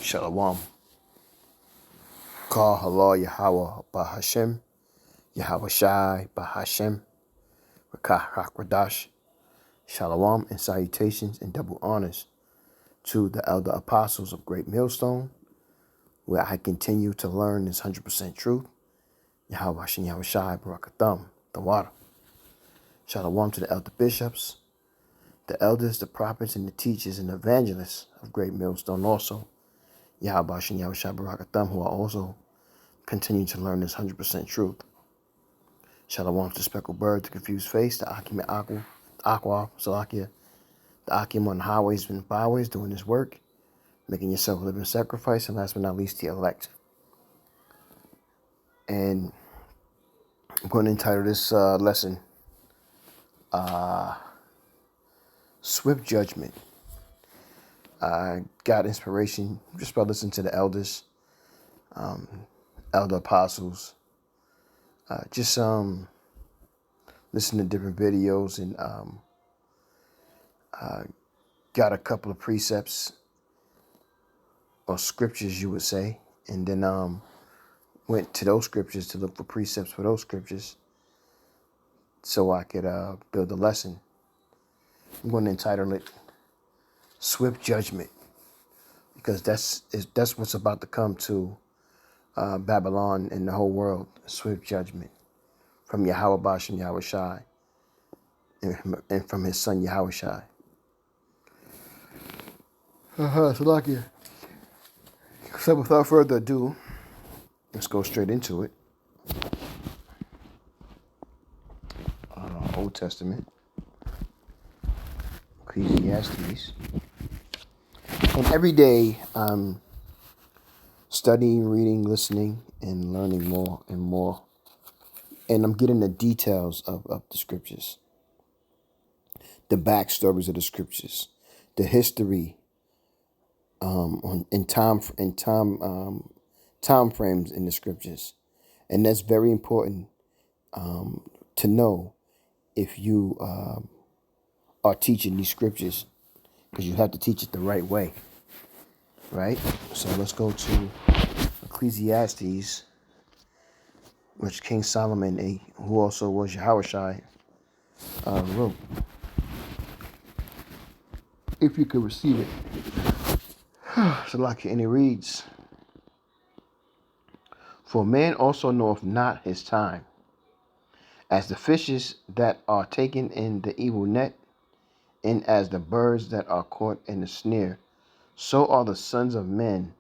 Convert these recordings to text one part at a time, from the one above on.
Shalom. Call Halal Yahweh Bahashem, Yahweh Shai Bahashem, Rakah Hakradash, Shalom and salutations and double honors to the elder apostles of Great Millstone, where I continue to learn this 100% truth. Yahweh Shem Yahweh Shai Barakatham, the water. Shalom to the elder bishops, the elders, the prophets, and the teachers and evangelists of Great Millstone also. Yahweh Shem Yahweh Shai Barakatham, who are also continue to learn this 100% truth. Shalom to the speckled bird, the confused face, the Akim Aqua, Salakia, the Akim on the highways and byways doing this work, making yourself a living sacrifice, and last but not least, the elect. And I'm going to entitle this lesson, Swift Judgment. I got inspiration just by listening to the elders, elder apostles, just listen to different videos and got a couple of precepts or scriptures, you would say, and then went to those scriptures to look for precepts for those scriptures so I could build a lesson. I'm going to entitle it Swift Judgment, because that's what's about to come to Babylon and the whole world. Swift judgment from Yahweh Bashem Yahweh Shai and from his son Yahweh Shai. Salakia. So without further ado, let's go straight into it. Old Testament, Ecclesiastes. And every day I'm studying, reading, listening, and learning more and more. And I'm getting the details of the scriptures, the backstories of the scriptures, the history, in time frames in the scriptures. And that's very important to know if you are teaching these scriptures, because you have to teach it the right way, right? So let's go to Ecclesiastes, which King Solomon, who also was Yahushai, wrote. If you could receive it. Salakia, and it reads, For man also knoweth not his time, as the fishes that are taken in the evil net, and as the birds that are caught in the snare, so are the sons of men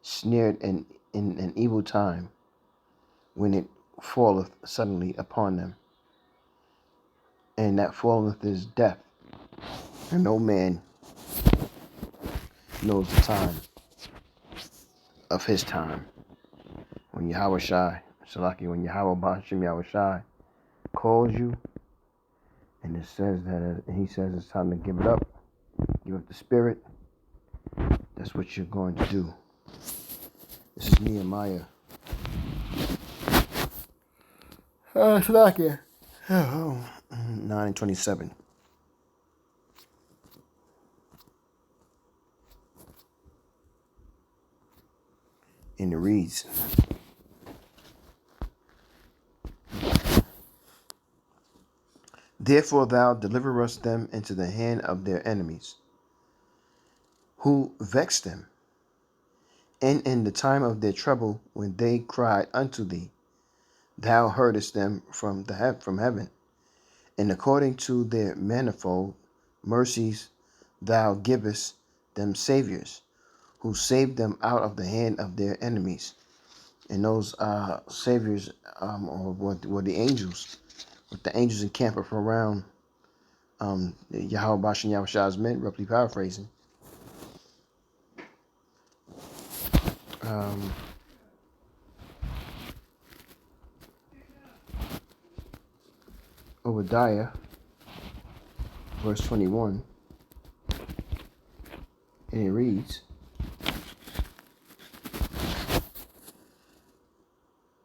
snared in an evil time, when it falleth suddenly upon them. And that falleth is death, and no man knows the time of his time. When Yahweh Shai, Shalaki, when Yahweh Bashem Yahweh Shai calls you, and it says that, he says it's time to give it up, give up the spirit, that's what you're going to do. This is Nehemiah. Shalaki. 9:27. And it reads, Therefore thou deliverest them into the hand of their enemies, who vexed them, and in the time of their trouble, when they cried unto thee, thou heardest them from heaven, and according to their manifold mercies thou givest them saviors, who saved them out of the hand of their enemies. And those saviors were the angels, with the angels encamping around Yahweh Bashem Yahweh Shai's men, roughly paraphrasing. Obadiah, verse 21, and it reads,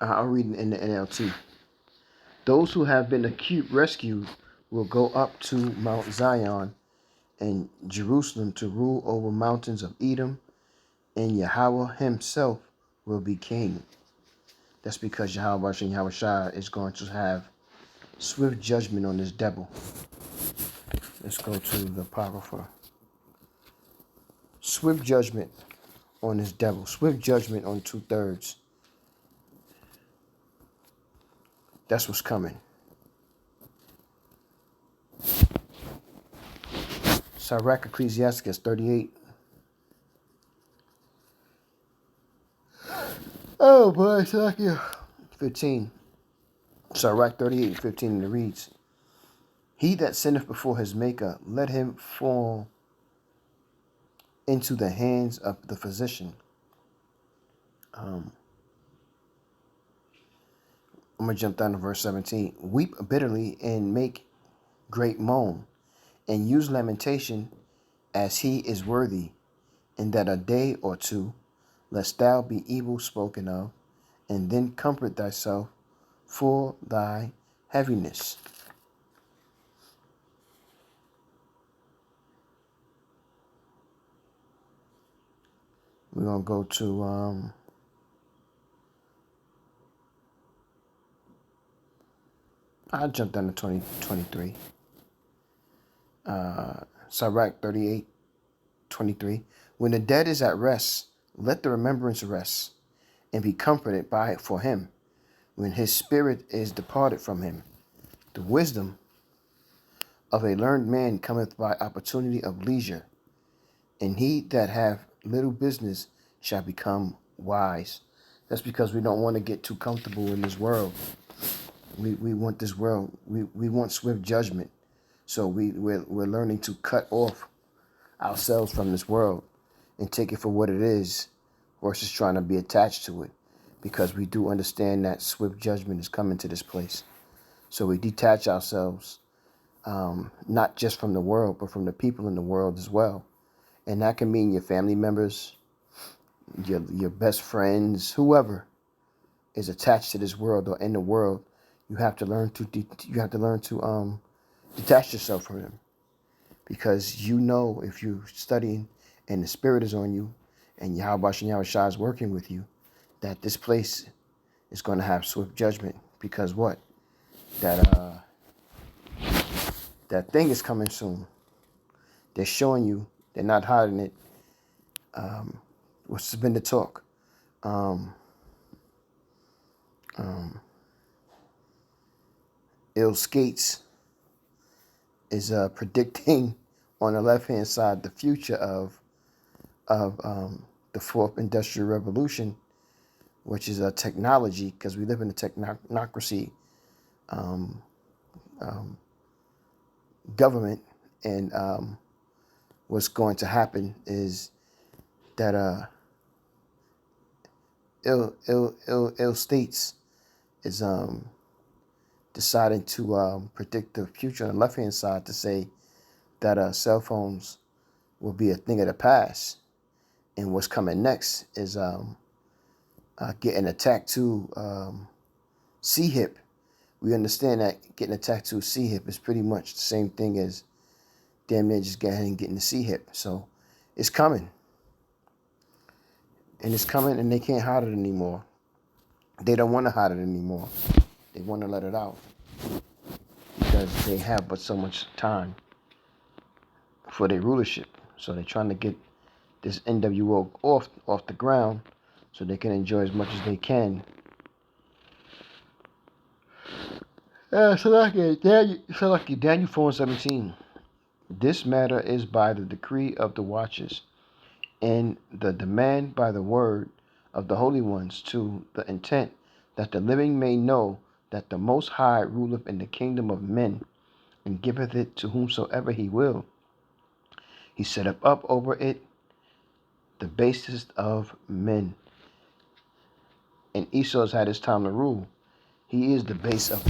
I'll read it in the NLT. Those who have been rescued will go up to Mount Zion and Jerusalem to rule over mountains of Edom and Yahweh himself will be king. That's because Yahweh Shai is going to have swift judgment on this devil. Let's go to the Apocrypha. Swift judgment on this devil. Swift judgment on 2/3. That's what's coming. Sirach Ecclesiasticus 38. Oh boy, it's like 15. Sirach 38:15, and it reads, He that sinneth before his maker, let him fall into the hands of the physician. I'm going to jump down to verse 17. Weep bitterly and make great moan, and use lamentation as he is worthy, in that a day or two, lest thou be evil spoken of, and then comfort thyself for thy heaviness. We're going to go to I'll jump down to 23. Sirach 38:23. When the dead is at rest, let the remembrance rest, and be comforted by it for him, when his spirit is departed from him. The wisdom of a learned man cometh by opportunity of leisure, and he that hath little business shall become wise. That's because we don't want to get too comfortable in this world. We want this world. We want swift judgment. So we're learning to cut off ourselves from this world and take it for what it is versus trying to be attached to it, because we do understand that swift judgment is coming to this place. So we detach ourselves, not just from the world, but from the people in the world as well. And that can mean your family members, your best friends, whoever is attached to this world or in the world. You have to learn to detach yourself from them, because you know if you're studying and the spirit is on you and Yahweh Shai is working with you, that this place is going to have swift judgment. Because what? That thing is coming soon. They're showing you. They're not hiding it. What's been the talk? Ill Skates is predicting on the left-hand side the future of the fourth industrial revolution, which is a technology, because we live in a technocracy government. And what's going to happen is that Ill States is deciding to predict the future on the left-hand side, to say that cell phones will be a thing of the past. And what's coming next is getting a tattoo C-hip. We understand that getting a tattoo C-hip is pretty much the same thing as damn near just going ahead and getting the C-hip. So it's coming. And it's coming, and they can't hide it anymore. They don't want to hide it anymore. They want to let it out, because they have but so much time for their rulership. So they're trying to get this NWO off the ground so they can enjoy as much as they can. So like Daniel 4:17. This matter is by the decree of the watchers, and the demand by the word of the holy ones, to the intent that the living may know that the Most High ruleth in the kingdom of men, and giveth it to whomsoever he will. He setteth up over it the basest of men. And Esau's had his time to rule. He is the base of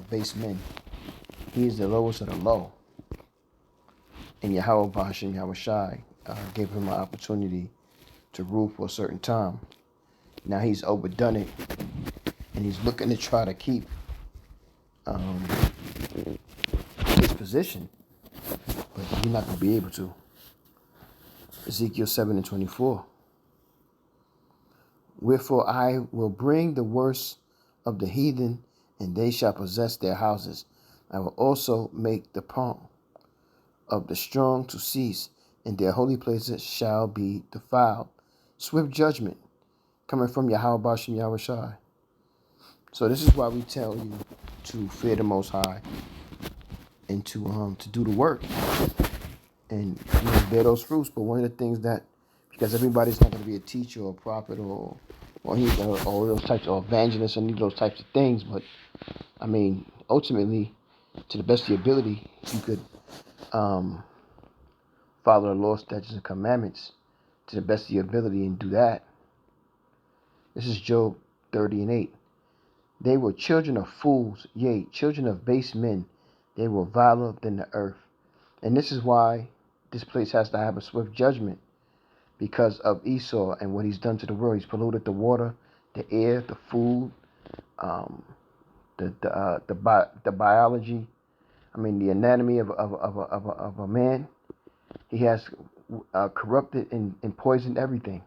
base men. He is the lowest of the low. And Yahweh Bashim Yahweh Shai gave him an opportunity to rule for a certain time. Now he's overdone it, and he's looking to try to keep his position, but he's not going to be able to. Ezekiel 7:24. Wherefore I will bring the worst of the heathen, and they shall possess their houses. I will also make the pomp of the strong to cease, and their holy places shall be defiled. Swift judgment coming from Yahweh Bashem Yahushai. So this is why we tell you to fear the Most High and to do the work and bear those fruits. But one of the things that, because everybody's not going to be a teacher or a prophet or those types of evangelists and those types of things, but I mean, ultimately, to the best of your ability, you could follow the law, statutes, and commandments to the best of your ability and do that. This is Job 30:8. They were children of fools, yea, children of base men. They were viler than the earth. And this is why this place has to have a swift judgment, because of Esau and what he's done to the world. He's polluted the water, the air, the food, the biology. I mean, the anatomy of a man. He has corrupted and poisoned everything.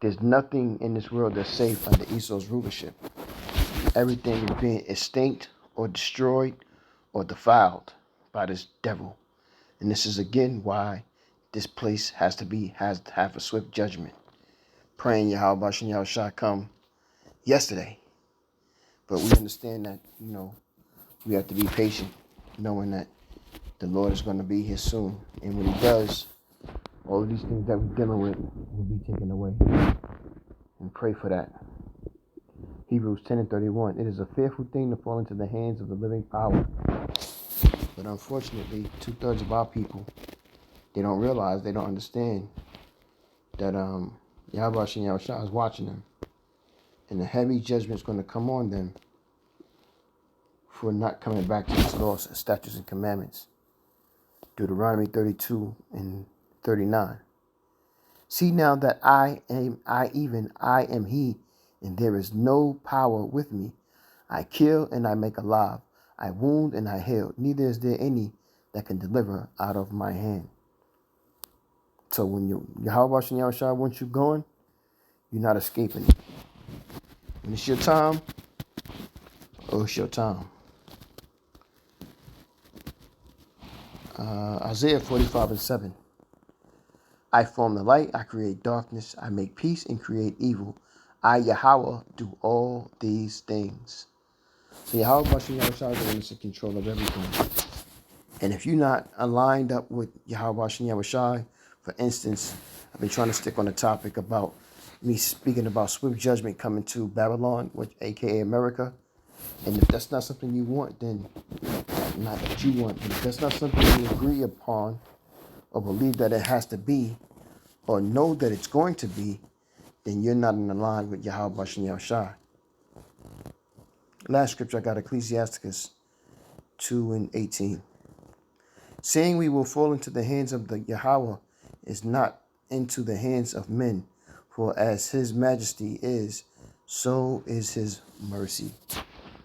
There's nothing in this world that's safe under Esau's rulership. Everything is being extinct or destroyed or defiled by this devil. And this is again why this place has to have a swift judgment. Praying Yahweh Bashem Yahushua come yesterday. But we understand that, we have to be patient, knowing that the Lord is going to be here soon. And when he does, all of these things that we're dealing with will be taken away. And pray for that. Hebrews 10:31. It is a fearful thing to fall into the hands of the living power. But unfortunately, 2/3 of our people, they don't realize, they don't understand that Yahweh Shem Yahushua is watching them. And the heavy judgment is going to come on them for not coming back to his laws, statutes, and commandments. Deuteronomy 32:39. See now that I am he, and there is no power with me. I kill and I make alive. I wound and I heal. Neither is there any that can deliver out of my hand. So when Yahweh Shem Yahushua wants you going, you're not escaping it. When it's your time, it's your time. Isaiah 45:7. I form the light, I create darkness, I make peace and create evil. I, Yahweh, do all these things. So Yahweh Bashem Yahushua is in control of everything. And if you're not aligned up with Yahweh Bashem Yahushua, for instance, I've been trying to stick on the topic about me speaking about swift judgment coming to Babylon, which aka America. And if that's not something you want, then not that you want, but if that's not something you agree upon or believe that it has to be or know that it's going to be, then you're not in the line with Yahweh Bashem Yahushua. Last scripture I got, Ecclesiasticus 2:18. Saying we will fall into the hands of the Yahweh is not into the hands of men, for as his majesty is, so is his mercy.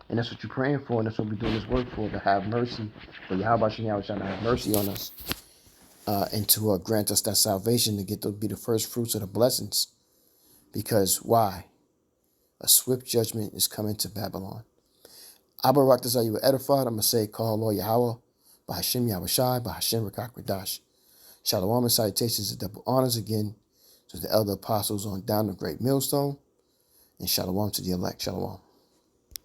And that's what you're praying for, and that's what we're doing this work for, to have mercy, for Yahweh Shem Yahushua to have mercy on us, and to grant us that salvation, to get to be the first fruits of the blessings. Because why? A swift judgment is coming to Babylon. Abba Raktas, are you edified? I'm going to say, call Lord Yahweh, Bahashem Yahushai, Bahashem Rakak Radash. Shalom and salutations and double honors again to the elder apostles on down the great millstone, and shalom to the elect. Shalom.